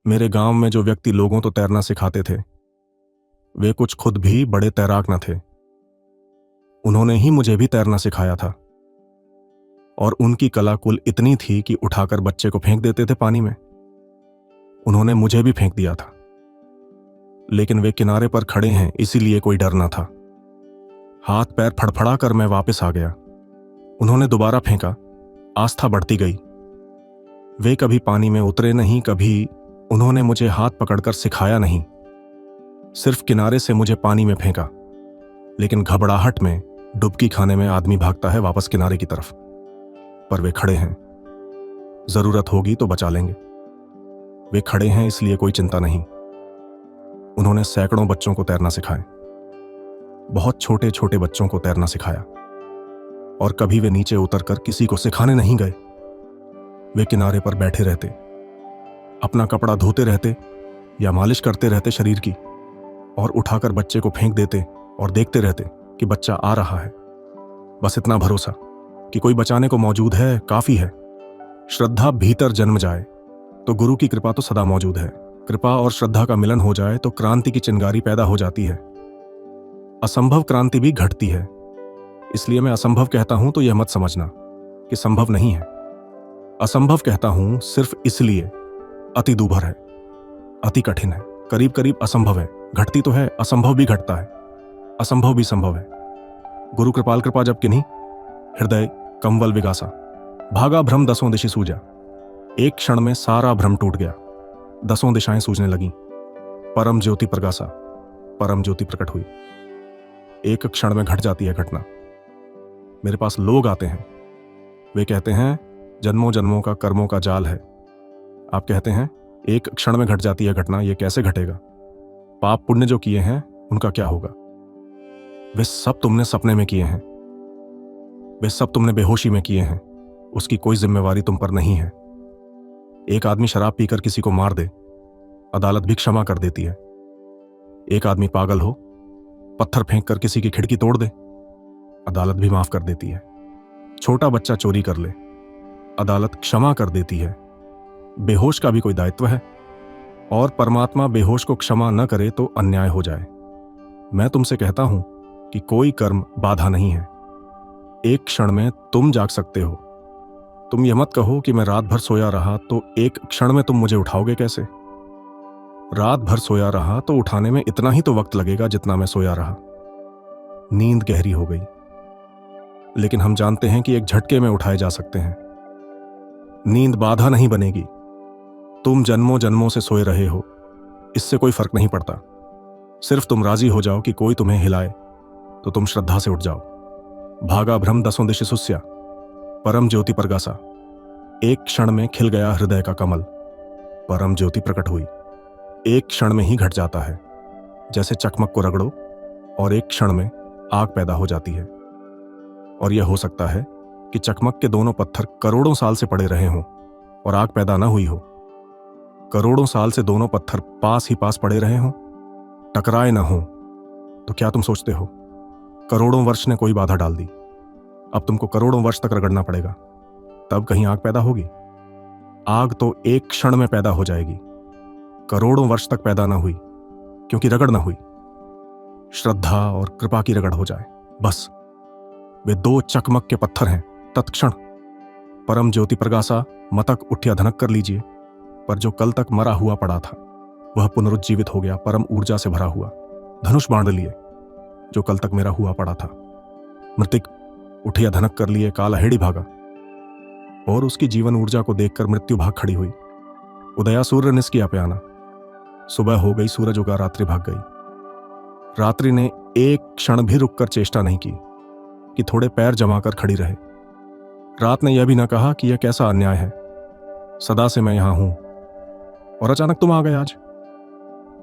मेरे गांव में जो व्यक्ति लोगों को तैरना सिखाते थे, वे कुछ खुद भी बड़े तैराक न थे। उन्होंने ही मुझे भी तैरना सिखाया था, और उनकी कला कुल इतनी थी कि उठाकर बच्चे को फेंक देते थे पानी में। उन्होंने मुझे भी फेंक दिया था, लेकिन वे किनारे पर खड़े हैं इसीलिए कोई डर न था। हाथ पैर फड़फड़ा कर मैं वापस आ गया। उन्होंने दोबारा फेंका, आस्था बढ़ती गई। वे कभी पानी में उतरे नहीं, कभी उन्होंने मुझे हाथ पकड़कर सिखाया नहीं, सिर्फ किनारे से मुझे पानी में फेंका। लेकिन घबराहट में डुबकी खाने में आदमी भागता है वापस किनारे की तरफ, पर वे खड़े हैं, जरूरत होगी तो बचा लेंगे। वे खड़े हैं इसलिए कोई चिंता नहीं। उन्होंने सैकड़ों बच्चों को तैरना सिखाया, बहुत छोटे छोटे बच्चों को तैरना सिखाया, और कभी वे नीचे उतरकर किसी को सिखाने नहीं गए। वे किनारे पर बैठे रहते, अपना कपड़ा धोते रहते या मालिश करते रहते शरीर की, और उठाकर बच्चे को फेंक देते और देखते रहते कि बच्चा आ रहा है। बस इतना भरोसा कि कोई बचाने को मौजूद है काफी है। श्रद्धा भीतर जन्म जाए तो गुरु की कृपा तो सदा मौजूद है। कृपा और श्रद्धा का मिलन हो जाए तो क्रांति की चिंगारी पैदा हो जाती है। असंभव क्रांति भी घटती है। इसलिए मैं असंभव कहता हूं तो यह मत समझना कि संभव नहीं है। असंभव कहता हूं सिर्फ इसलिए अति दूभर है, अति कठिन है, करीब करीब असंभव है। घटती तो है, असंभव भी घटता है, असंभव भी संभव है। गुरु कृपाल कृपा जब किन्हीं, हृदय कंवल विगासा। भागा भ्रम दसों दिशा सूझा। एक क्षण में सारा भ्रम टूट गया, दसों दिशाएं सूझने लगीं। परम ज्योति प्रकाशा, परम ज्योति प्रकट हुई। एक क्षण में घट जाती है घटना। मेरे पास लोग आते हैं, वे कहते हैं जन्मों जन्मों का कर्मों का जाल है। आप कहते हैं एक क्षण में घट जाती है घटना, यह कैसे घटेगा? पाप पुण्य जो किए हैं उनका क्या होगा? वे सब तुमने सपने में किए हैं, वे सब तुमने बेहोशी में किए हैं। उसकी कोई जिम्मेवारी तुम पर नहीं है। एक आदमी शराब पीकर किसी को मार दे, अदालत भी क्षमा कर देती है। एक आदमी पागल हो, पत्थर फेंक कर किसी की खिड़की तोड़ दे, अदालत भी माफ कर देती है। छोटा बच्चा चोरी कर ले, अदालत क्षमा कर देती है। बेहोश का भी कोई दायित्व है, और परमात्मा बेहोश को क्षमा न करे तो अन्याय हो जाए। मैं तुमसे कहता हूं कि कोई कर्म बाधा नहीं है। एक क्षण में तुम जाग सकते हो। तुम यह मत कहो कि मैं रात भर सोया रहा, तो एक क्षण में तुम मुझे उठाओगे कैसे? रात भर सोया रहा तो उठाने में इतना ही तो वक्त लगेगा जितना मैं सोया रहा। नींद गहरी हो गई, लेकिन हम जानते हैं कि एक झटके में उठाए जा सकते हैं। नींद बाधा नहीं बनेगी। तुम जन्मों जन्मों से सोए रहे हो, इससे कोई फर्क नहीं पड़ता। सिर्फ तुम राजी हो जाओ कि कोई तुम्हें हिलाए तो तुम श्रद्धा से उठ जाओ। भागा भ्रम दसों दिशा सुस्या, परम ज्योति प्रगासा। एक क्षण में खिल गया हृदय का कमल, परम ज्योति प्रकट हुई। एक क्षण में ही घट जाता है, जैसे चकमक को रगड़ो और एक क्षण में आग पैदा हो जाती है। और यह हो सकता है कि चकमक के दोनों पत्थर करोड़ों साल से पड़े रहे हों और आग पैदा ना हुई हो। करोड़ों साल से दोनों पत्थर पास ही पास पड़े रहे हों, टकराए ना हो, तो क्या तुम सोचते हो करोड़ों वर्ष ने कोई बाधा डाल दी? अब तुमको करोड़ों वर्ष तक रगड़ना पड़ेगा, तब कहीं आग पैदा होगी। आग तो एक क्षण में पैदा हो जाएगी, करोड़ों वर्ष तक पैदा ना हुई, क्योंकि रगड़ ना हुई। श्रद्धा और कृपा की रगड़ हो जाए, बस। वे दो चकमक के पत्थर हैं, तत्क्षण परम ज्योति प्रगासा। मतक उठिया धनक कर लीजिए। पर जो कल तक मरा हुआ पड़ा था वह पुनरुज्जीवित हो गया, परम ऊर्जा से भरा हुआ। धनुष बांध लिए जो कल तक मेरा हुआ पड़ा था। मृतिक उठिया धनक कर लिए, काल हेड़ी भागा, और उसकी जीवन ऊर्जा को देखकर मृत्यु भाग खड़ी हुई। उदया सूर्य निस्किया प्याना। सुबह हो गई, सूरज उगा, रात्रि भाग गई। रात्रि ने एक क्षण भी रुककर चेष्टा नहीं की कि थोड़े पैर जमाकर खड़ी रहे। रात ने यह भी ना कहा कि यह कैसा अन्याय है, सदा से मैं यहां हूं और अचानक तुम आ गए आज।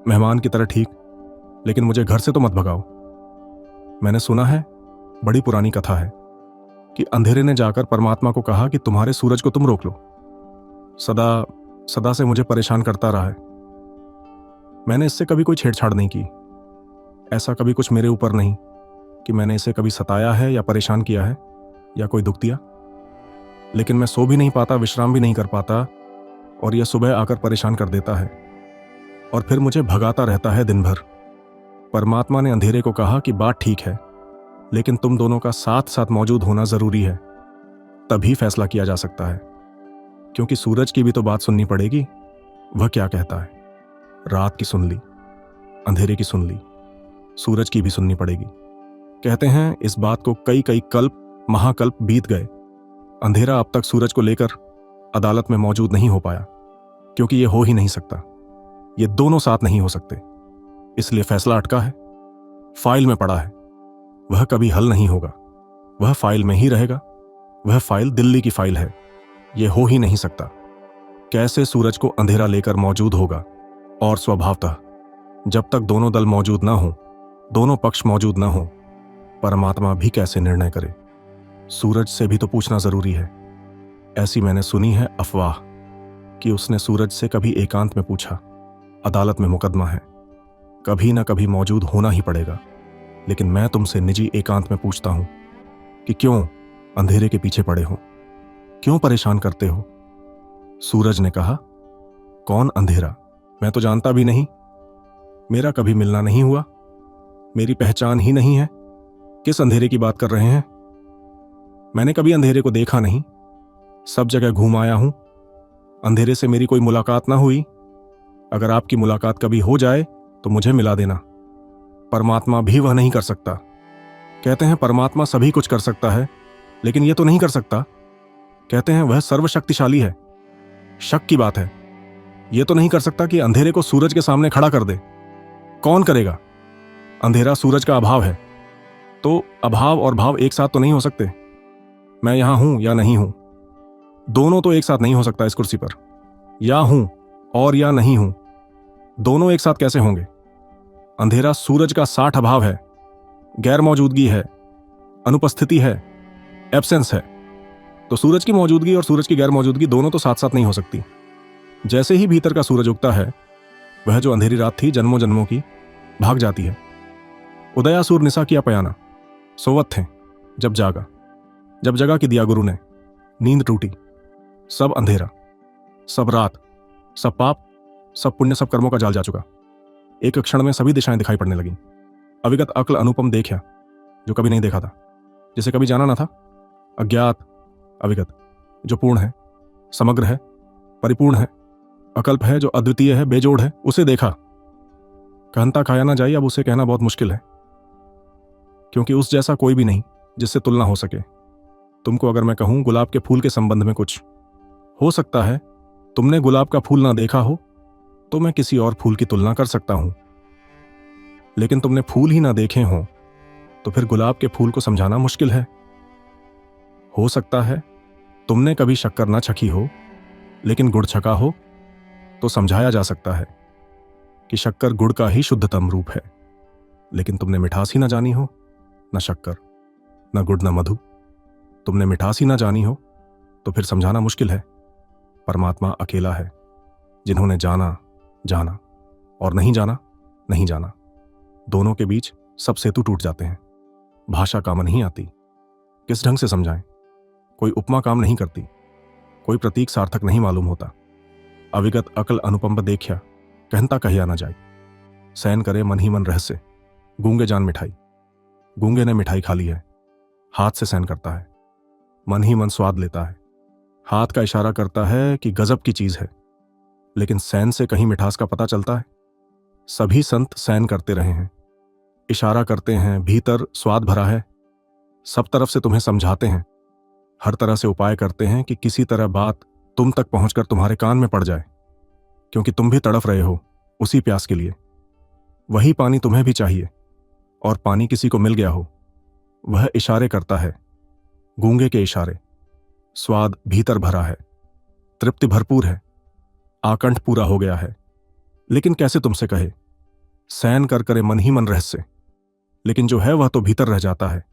मेहमान की तरह ठीक, लेकिन मुझे घर से तो मत भगाओ। मैंने सुना है, बड़ी पुरानी कथा है, कि अंधेरे ने जाकर परमात्मा को कहा कि तुम्हारे सूरज को तुम रोक लो। सदा सदा से मुझे परेशान करता रहा है। मैंने इससे कभी कोई छेड़छाड़ नहीं की, ऐसा कभी कुछ मेरे ऊपर नहीं कि मैंने इसे कभी सताया है या परेशान किया है या कोई दुख दिया। लेकिन मैं सो भी नहीं पाता, विश्राम भी नहीं कर पाता, और यह सुबह आकर परेशान कर देता है। और फिर मुझे भगाता रहता है दिन भर। परमात्मा ने अंधेरे को कहा कि बात ठीक है, लेकिन तुम दोनों का साथ साथ मौजूद होना जरूरी है, तभी फैसला किया जा सकता है। क्योंकि सूरज की भी तो बात सुननी पड़ेगी, वह क्या कहता है। रात की सुन ली, अंधेरे की सुन ली, सूरज की भी सुननी पड़ेगी। कहते हैं इस बात को कई कई कल्प महाकल्प बीत गए, अंधेरा अब तक सूरज को लेकर अदालत में मौजूद नहीं हो पाया, क्योंकि यह हो ही नहीं सकता। ये दोनों साथ नहीं हो सकते, इसलिए फैसला अटका है, फाइल में पड़ा है। वह कभी हल नहीं होगा, वह फाइल में ही रहेगा। वह फाइल दिल्ली की फाइल है, यह हो ही नहीं सकता। कैसे सूरज को अंधेरा लेकर मौजूद होगा। और स्वभावतः जब तक दोनों दल मौजूद ना हो, दोनों पक्ष मौजूद ना हो, परमात्मा भी कैसे निर्णय करे। सूरज से भी तो पूछना जरूरी है। ऐसी मैंने सुनी है अफवाह कि उसने सूरज से कभी एकांत में पूछा, अदालत में मुकदमा है, कभी ना कभी मौजूद होना ही पड़ेगा। लेकिन मैं तुमसे निजी एकांत में पूछता हूं कि क्यों अंधेरे के पीछे पड़े हो, क्यों परेशान करते हो। सूरज ने कहा, कौन अंधेरा, मैं तो जानता भी नहीं, मेरा कभी मिलना नहीं हुआ, मेरी पहचान ही नहीं है। किस अंधेरे की बात कर रहे हैं। मैंने कभी अंधेरे को देखा नहीं, सब जगह घूम आया हूं, अंधेरे से मेरी कोई मुलाकात ना हुई। अगर आपकी मुलाकात कभी हो जाए तो मुझे मिला देना। परमात्मा भी वह नहीं कर सकता। कहते हैं परमात्मा सभी कुछ कर सकता है, लेकिन यह तो नहीं कर सकता। कहते हैं वह सर्वशक्तिशाली है, शक की बात है। यह तो नहीं कर सकता कि अंधेरे को सूरज के सामने खड़ा कर दे। कौन करेगा। अंधेरा सूरज का अभाव है, तो अभाव और भाव एक साथ तो नहीं हो सकते। मैं यहां हूं या नहीं हूं, दोनों तो एक साथ नहीं हो सकता इस कुर्सी पर। या हूं और या नहीं हूं, दोनों एक साथ कैसे होंगे। अंधेरा सूरज का 60 अभाव है, गैर मौजूदगी है, अनुपस्थिति है, एब्सेंस है। तो सूरज की मौजूदगी और सूरज की गैर मौजूदगी दोनों तो साथ साथ नहीं हो सकती। जैसे ही भीतर का सूरज उगता है, वह जो अंधेरी रात थी जन्मों जन्मों की, भाग जाती है। उदयासुर निशा किया पयाना, सोवत थे जब जागा, जब जगा कि दिया गुरु ने, नींद टूटी, सब अंधेरा, सब रात, सब पाप, सब पुण्य, सब कर्मों का जाल जा चुका। एक क्षण में सभी दिशाएं दिखाई पड़ने लगीं। अविगत अक्ल अनुपम देखा, जो कभी नहीं देखा था, जिसे कभी जाना ना था। अज्ञात अविगत, जो पूर्ण है, समग्र है, परिपूर्ण है, अकल्प है, जो अद्वितीय है, बेजोड़ है, उसे देखा। कहता खाया ना जाए, अब उसे कहना बहुत मुश्किल है, क्योंकि उस जैसा कोई भी नहीं जिससे तुलना हो सके। तुमको अगर मैं कहूं गुलाब के फूल के संबंध में कुछ, हो सकता है तुमने गुलाब का फूल ना देखा हो, तो मैं किसी और फूल की तुलना कर सकता हूं। लेकिन तुमने फूल ही ना देखे हो, तो फिर गुलाब के फूल को समझाना मुश्किल है। हो सकता है तुमने कभी शक्कर ना चखी हो, लेकिन गुड़ छका हो, तो समझाया जा सकता है कि शक्कर गुड़ का ही शुद्धतम रूप है। लेकिन तुमने मिठास ही ना जानी हो, न शक्कर, न गुड़, न मधु, तुमने मिठास ही ना जानी हो, तो फिर समझाना मुश्किल है। परमात्मा अकेला है, जिन्होंने जाना जाना और नहीं जाना नहीं जाना, दोनों के बीच सब सेतु टूट जाते हैं। भाषा काम नहीं आती, किस ढंग से समझाएं। कोई उपमा काम नहीं करती, कोई प्रतीक सार्थक नहीं मालूम होता। अविगत अकल अनुपम देखा, कहता कहिया ना जाए। सैन करे मन ही मन रहस्य, गूंगे जान मिठाई। गूंगे ने मिठाई खा ली है, हाथ से सैन करता है, मन ही मन स्वाद लेता है। हाथ का इशारा करता है कि गजब की चीज है, लेकिन सैन से कहीं मिठास का पता चलता है। सभी संत सैन करते रहे हैं, इशारा करते हैं, भीतर स्वाद भरा है, सब तरफ से तुम्हें समझाते हैं, हर तरह से उपाय करते हैं कि किसी तरह बात तुम तक पहुंचकर तुम्हारे कान में पड़ जाए, क्योंकि तुम भी तड़फ रहे हो उसी प्यास के लिए। वही पानी तुम्हें भी चाहिए, और पानी किसी को मिल गया हो, वह इशारे करता है, गूंगे के इशारे। स्वाद भीतर भरा है, तृप्ति भरपूर है, आकंठ पूरा हो गया है। लेकिन कैसे तुमसे कहे, सैन कर करे मन ही मन रहस्य, लेकिन जो है वह तो भीतर रह जाता है।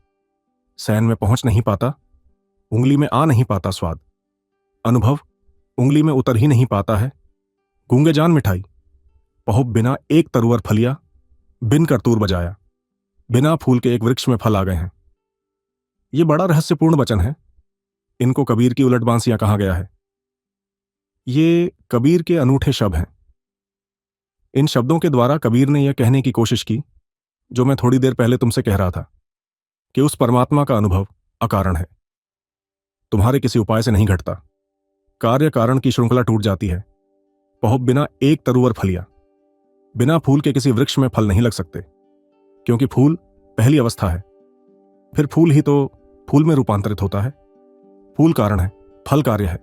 सैन में पहुंच नहीं पाता, उंगली में आ नहीं पाता स्वाद, अनुभव उंगली में उतर ही नहीं पाता है। गूंगे जान मिठाई, पहुब बिना एक तरुवर फलिया, बिन करतूर बजाया, बिना फूल के एक वृक्ष में फल आ गए हैं। ये बड़ा रहस्यपूर्ण वचन है, इनको कबीर की उलट बांसियां कहा गया है। ये कबीर के अनूठे शब्द हैं। इन शब्दों के द्वारा कबीर ने यह कहने की कोशिश की जो मैं थोड़ी देर पहले तुमसे कह रहा था कि उस परमात्मा का अनुभव अकारण है, तुम्हारे किसी उपाय से नहीं घटता। कार्य कारण की श्रृंखला टूट जाती है। पहुब बिना एक तरुवर फलिया, बिना फूल के किसी वृक्ष में फल नहीं लग सकते, क्योंकि फूल पहली अवस्था है, फिर फूल ही तो फूल में रूपांतरित होता है। फूल कारण है, फल कार्य है।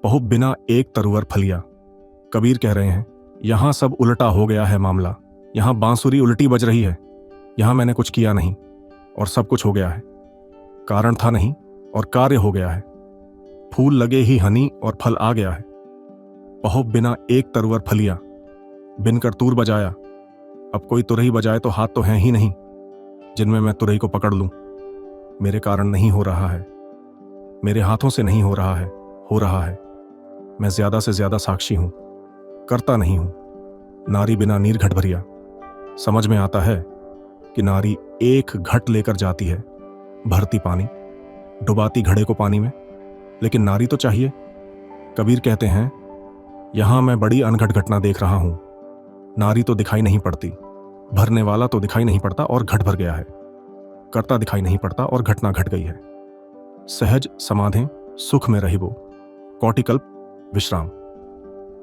पहुब बिना एक तरुवर फलिया। कबीर कह रहे हैं यहां सब उल्टा हो गया है मामला, यहां बांसुरी उल्टी बज रही है, यहां मैंने कुछ किया नहीं और सब कुछ हो गया है। कारण था नहीं और कार्य हो गया है। फूल लगे ही हनी और फल आ गया है। पहुब बिना एक तरुवर फलिया, बिनकर तूर बजाया। अब कोई तुरही बजाए तो हाथ तो हैं ही नहीं जिनमें मैं तुरही को पकड़ लूं। मेरे कारण नहीं हो रहा है, मेरे हाथों से नहीं हो रहा है, हो रहा है। मैं ज्यादा से ज्यादा साक्षी हूं, करता नहीं हूं। नारी बिना नीर घट भरिया। समझ में आता है कि नारी एक घट लेकर जाती है, भरती पानी, डुबाती घड़े को पानी में, लेकिन नारी तो चाहिए। कबीर कहते हैं यहां मैं बड़ी अनघट घटना देख रहा हूं। नारी तो दिखाई नहीं पड़ती, भरने वाला तो दिखाई नहीं पड़ता और घट भर गया है। कर्ता दिखाई नहीं पड़ता और घटना घट गई है। सहज समाधि सुख में रही वो, कौटिकल्प विश्राम।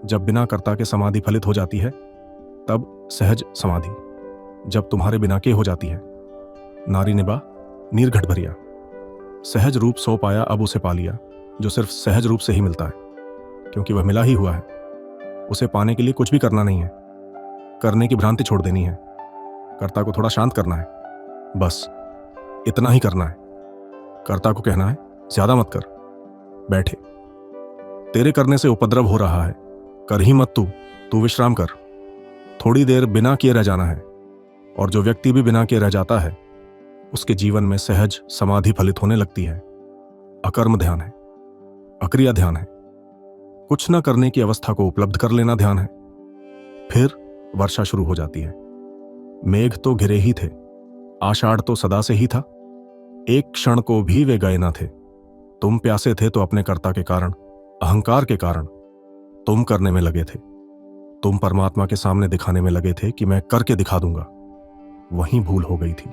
जब बिना कर्ता के समाधि फलित हो जाती है तब सहज समाधि, जब तुम्हारे बिना के हो जाती है। नारी निभा नीर घट भरिया। सहज रूप सो पाया अब उसे पा लिया, जो सिर्फ सहज रूप से ही मिलता है, क्योंकि वह मिला ही हुआ है। उसे पाने के लिए कुछ भी करना नहीं है, करने की भ्रांति छोड़ देनी है। कर्ता को थोड़ा शांत करना है, बस इतना ही करना है। कर्ता को कहना है ज्यादा मत कर, बैठे। तेरे करने से उपद्रव हो रहा है, कर ही मत तू विश्राम कर। थोड़ी देर बिना किए रह जाना है, और जो व्यक्ति भी बिना किए रह जाता है उसके जीवन में सहज समाधि फलित होने लगती है। अकर्म ध्यान है, अक्रिया ध्यान है, कुछ न करने की अवस्था को उपलब्ध कर लेना ध्यान है। फिर वर्षा शुरू हो जाती है। मेघ तो घिरे ही थे, आषाढ़ तो सदा से ही था, एक क्षण को भी वे गए न थे। तुम प्यासे थे तो अपने कर्ता के कारण, अहंकार के कारण तुम करने में लगे थे। तुम परमात्मा के सामने दिखाने में लगे थे कि मैं करके दिखा दूंगा। वहीं भूल हो गई थी।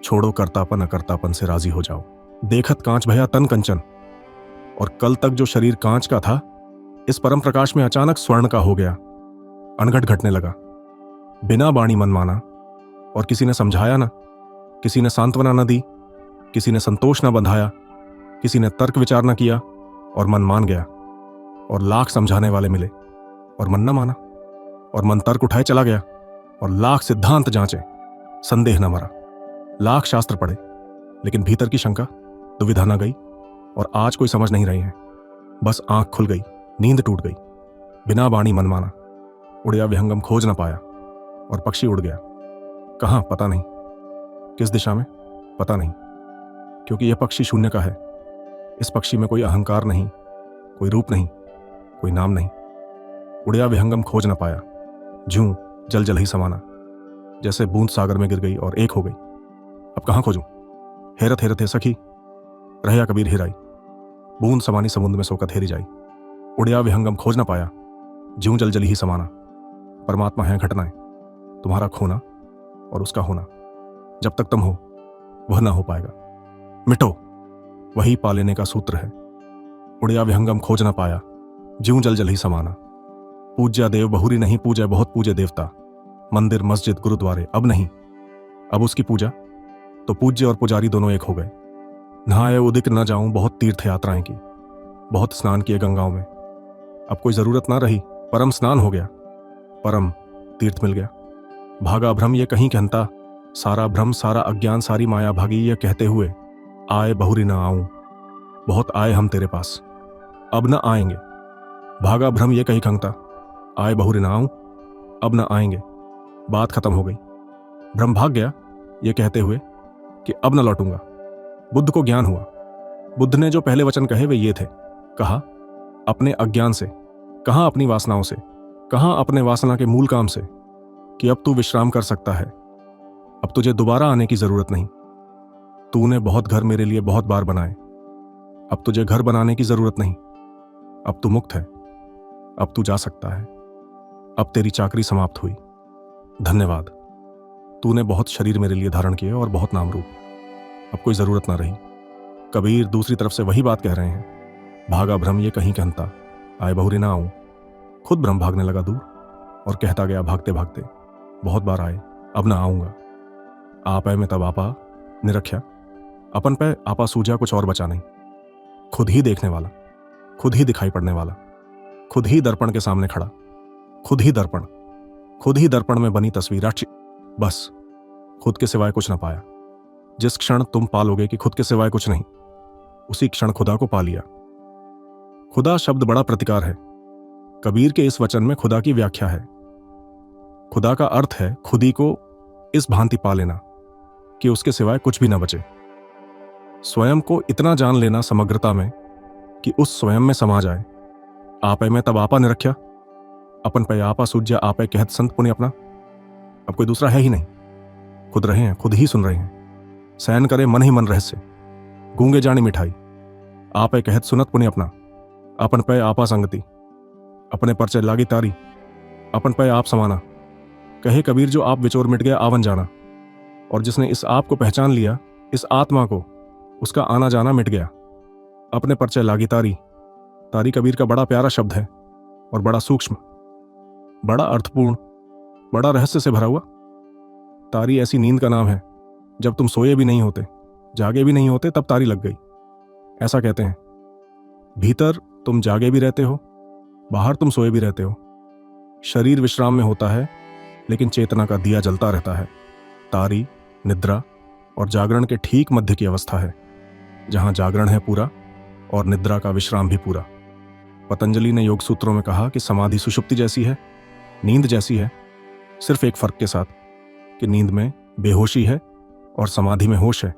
छोड़ो कर्तापन, अकर्तापन से राजी हो जाओ। देखत कांच भया तन कंचन, और कल तक जो शरीर कांच का था इस परम प्रकाश में अचानक स्वर्ण का हो गया। अनघट घटने लगा। बिना बाणी मन माना, और किसी ने समझाया ना, किसी ने सांत्वना न दी, किसी ने संतोष न बंधाया, किसी ने तर्क विचार न किया, और मन मान गया। और लाख समझाने वाले मिले और मन न माना, और मन तर्क उठाए चला गया, और लाख सिद्धांत जांचे, संदेह न मरा। लाख शास्त्र पढ़े, लेकिन भीतर की शंका, दुविधा न गई, और आज कोई समझ नहीं रहे हैं। बस आंख खुल गई, नींद टूट गई। बिना बाणी मन माना, उड़या विहंगम खोज न पाया, और पक्षी उड़ गया। कहां पता नहीं, किस दिशा में पता नहीं, क्योंकि यह पक्षी शून्य का है। इस पक्षी में कोई अहंकार नहीं, कोई रूप नहीं, कोई नाम नहीं। उड़या विहंगम खोज न पाया, जूं जल जल ही समाना, जैसे बूंद सागर में गिर गई और एक हो गई। अब कहां खोजूं? हेरत हेरत है सखी, रहया कबीर हेराई, बूंद समानी समुद्र में सोकर हेरी जाई। उड़या विहंगम खोज न पाया, ज्यों जल जल ही समाना। परमात्मा है घटनाएं, तुम्हारा खोना और उसका होना। जब तक तुम हो वह ना हो पाएगा। मिटो, वही पा लेने का सूत्र है। उड़या विहंगम खोज न पाया, ज्यों जल जल ही समाना। पूज्या देव बहुरी नहीं पूजा, बहुत पूजे देवता। मंदिर मस्जिद गुरुद्वारे अब नहीं, अब उसकी पूजा तो पूज्य और पुजारी दोनों एक हो गए। नहाए उदिक न जाऊं, बहुत तीर्थ यात्राएं की, बहुत स्नान किए गंगाओं में। अब कोई जरूरत ना रही, परम स्नान हो गया, परम तीर्थ मिल गया। भागा भ्रम ये कहीं कहता, सारा भ्रम सारा अज्ञान सारी माया भागी, ये कहते हुए आए बहुरी ना आऊं, बहुत आए हम तेरे पास, अब न आएंगे। भागा भ्रम ये कहीं खंगता, आए बहुरी ना आऊं, अब न आएंगे। बात खत्म हो गई, भ्रम भाग गया, ये कहते हुए कि अब न लौटूंगा। बुद्ध को ज्ञान हुआ। बुद्ध ने जो पहले वचन कहे वे ये थे। कहा अपने अज्ञान से, कहां अपनी वासनाओं से, कहां अपने वासना के मूल काम से, कि अब तू विश्राम कर सकता है, अब तुझे दोबारा आने की जरूरत नहीं। तूने बहुत घर मेरे लिए बहुत बार बनाए, अब तुझे घर बनाने की जरूरत नहीं। अब तू मुक्त है, अब तू जा सकता है। अब तेरी चाकरी समाप्त हुई। धन्यवाद। तूने बहुत शरीर मेरे लिए धारण किए और बहुत नाम रूप। अब कोई जरूरत ना रही। कबीर दूसरी तरफ से वही बात कह रहे हैं। भागा भ्रम ये कहीं कहता, आए बहुरी ना आऊं। खुद भ्रम भागने लगा दूर और कहता गया भागते भागते, बहुत बार आए, अब ना आऊंगा। आप में तब आपा निरख्या, अपन पे आपा सूझा, कुछ और बचा नहीं। खुद ही देखने वाला, खुद ही दिखाई पड़ने वाला, खुद ही दर्पण के सामने खड़ा, खुद ही दर्पण में बनी तस्वीर। बस खुद के सिवाय कुछ ना पाया। जिस क्षण तुम पालोगे कि खुद के सिवाय कुछ नहीं, उसी क्षण खुदा को पा लिया। खुदा शब्द बड़ा प्रतिकार है। कबीर के इस वचन में खुदा की व्याख्या है। खुदा का अर्थ है खुदी को इस भांति पा लेना कि उसके सिवाय कुछ भी ना बचे। स्वयं को इतना जान लेना समग्रता में कि उस स्वयं में समा जाए। आपे में तब आपा निरख्या, अपन पे आपा सूझ्या, आपे कहत संत पुण्य अपना। अब कोई दूसरा है ही नहीं। खुद रहे हैं, खुद ही सुन रहे हैं। सैन करे मन ही मन रहस्य, गूंगे जानी मिठाई। आपे कहत सुनत पुण्य अपना, अपन पे आपा संगति। अपने परचे लागी तारी, अपन पे आप समाना। कहे कबीर जो आप विचोर मिट गया आवन जाना। और जिसने इस आप को पहचान लिया, इस आत्मा को, उसका आना जाना मिट गया। अपने परचे लागी तारी। तारी कबीर का बड़ा प्यारा शब्द है और बड़ा सूक्ष्म, बड़ा अर्थपूर्ण, बड़ा रहस्य से भरा हुआ। तारी ऐसी नींद का नाम है जब तुम सोए भी नहीं होते, जागे भी नहीं होते, तब तारी लग गई, ऐसा कहते हैं। भीतर तुम जागे भी रहते हो, बाहर तुम सोए भी रहते हो। शरीर विश्राम में होता है लेकिन चेतना का दिया जलता रहता है। तारी निद्रा और जागरण के ठीक मध्य की अवस्था है, जहां जागरण है पूरा और निद्रा का विश्राम भी पूरा। पतंजलि ने योग सूत्रों में कहा कि समाधि सुषुप्ति जैसी है, नींद जैसी है, सिर्फ एक फर्क के साथ कि नींद में बेहोशी है और समाधि में होश है।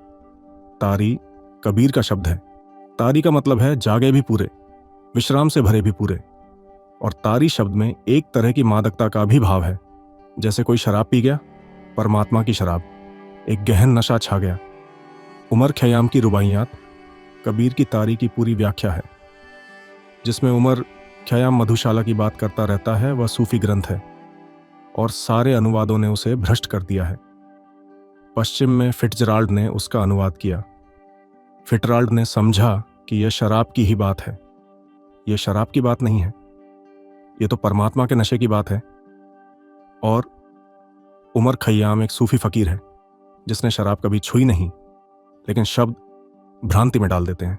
तारी कबीर का शब्द है। तारी का मतलब है जागे भी पूरे, विश्राम से भरे भी पूरे। और तारी शब्द में एक तरह की मादकता का भी भाव है, जैसे कोई शराब पी गया, परमात्मा की शराब, एक गहन नशा छा गया। उमर खयाम की रुबाइयात कबीर की तारी की पूरी व्याख्या है। जिसमें उमर खयाम मधुशाला की बात करता रहता है, वह सूफी ग्रंथ है और सारे अनुवादों ने उसे भ्रष्ट कर दिया है। पश्चिम में फिट्जराल्ड ने उसका अनुवाद किया। फिटराल्ड ने समझा कि यह शराब की ही बात है। यह शराब की बात नहीं है, यह तो परमात्मा के नशे की बात है। और उमर खयाम एक सूफी फकीर है जिसने शराब कभी छुई नहीं, लेकिन शब्द भ्रांति में डाल देते हैं।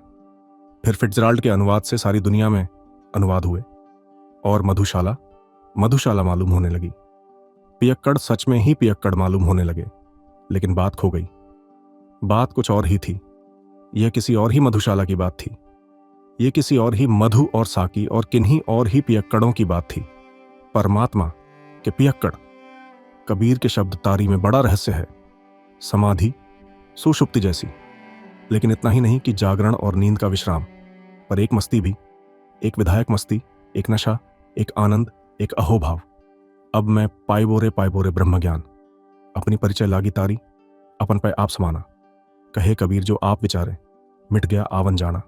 फिर फिट्जराल्ड के अनुवाद से सारी दुनिया में अनुवाद हुए और मधुशाला मालूम होने लगी। पियक्कड़ सच में ही पियक्कड़ मालूम होने लगे, लेकिन बात खो गई। बात कुछ और ही थी। यह किसी और ही मधुशाला की बात थी। यह किसी और ही मधु और साकी और किन्हीं और ही पियक्कड़ों की बात थी। परमात्मा के पियक्कड़। कबीर के शब्द तारी में बड़ा रहस्य है। समाधि सुषुप्ति जैसी, लेकिन इतना ही नहीं कि जागरण और नींद का विश्राम, पर एक मस्ती भी, एक विधायक मस्ती, एक नशा, एक आनंद, एक अहोभाव। अब मैं पाए बोरे ब्रह्म ज्ञान। अपनी परिचय लागी तारी, अपन पे आप समाना। कहे कबीर जो आप विचारे, मिट गया आवन जाना।